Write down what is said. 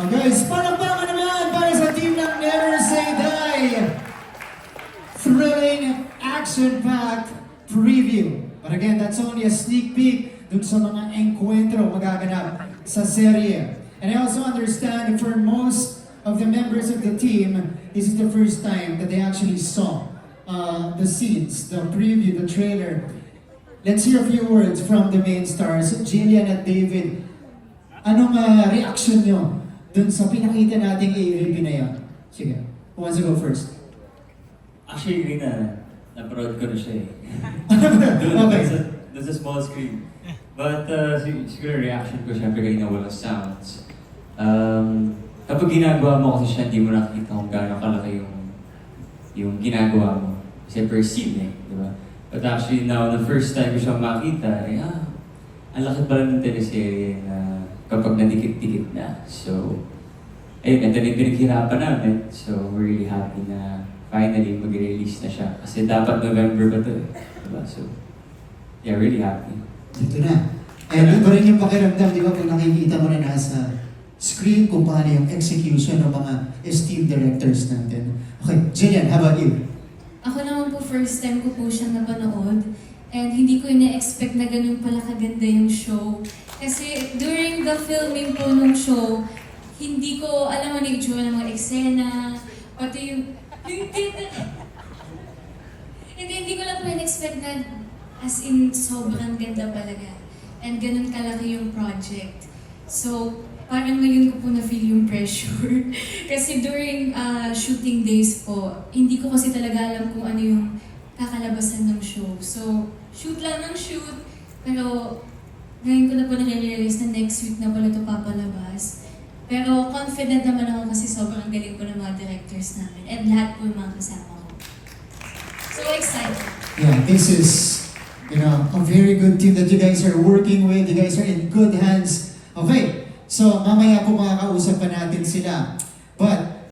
Oh guys, palakpakan naman para sa team ng Never Say Die! Thrilling, action-packed preview. But again, that's only a sneak peek dun sa mga encuentro magaganap sa serye. And I also understand for most of the members of the team, this is the first time that they actually saw the scenes, the preview, the trailer. Let's hear a few words from the main stars, Jillian at David. Anong reaction nyo dun sa pinakita nating AVP na yun? Sige, who wants to go first? Actually, yun naparod ko na siya eh. Okay. Doon sa small screen. But siguro reaction ko syempre kayo na walang sounds. Kapag ginagawa mo kasi siya, hindi mo nakikita kung gaano kalaki yung ginagawa mo. Kasi per scene eh, di ba? But actually now, the first time ko siya makita, ang laki pala ng teleserye na kapag nadikit-dikit na. So, ayun, ito na yung pinaghirapan namin. So, we're really happy na finally mag-release na siya. Kasi dapat November ba ito eh. Diba? So, yeah, really happy. Ito na. And ito rin yung pakiramdam, di ba, kung nakikita mo na nasa screen kung paano yung execution ng mga esteemed directors natin. Okay, Jillian, how about you? Ako naman po, first time ko po siyang napanood. And hindi ko ina-expect na ganun pala kaganda yung show. Kasi during the filming po nung show, hindi ko alam ano yung itsura ng mga eksena, pati yung... hindi ko lang po in-expect na as in sobrang ganda talaga. And ganun kalaki yung project. So, parang ngayon ko po na-feel yung pressure. Kasi during shooting days po, hindi ko kasi talaga alam kung ano yung kakalabasan ng show. So, shoot lang ng shoot, pero ngayon ko na po nare-realize na next week na pala ito papalabas. Pero confident naman ako kasi sobrang galing po ng mga directors namin and lahat po yung mga kasama ko. So excited! Yeah, this is, a very good team that you guys are working with. You guys are in good hands. Okay, so mamaya po makakausap pa natin sila. But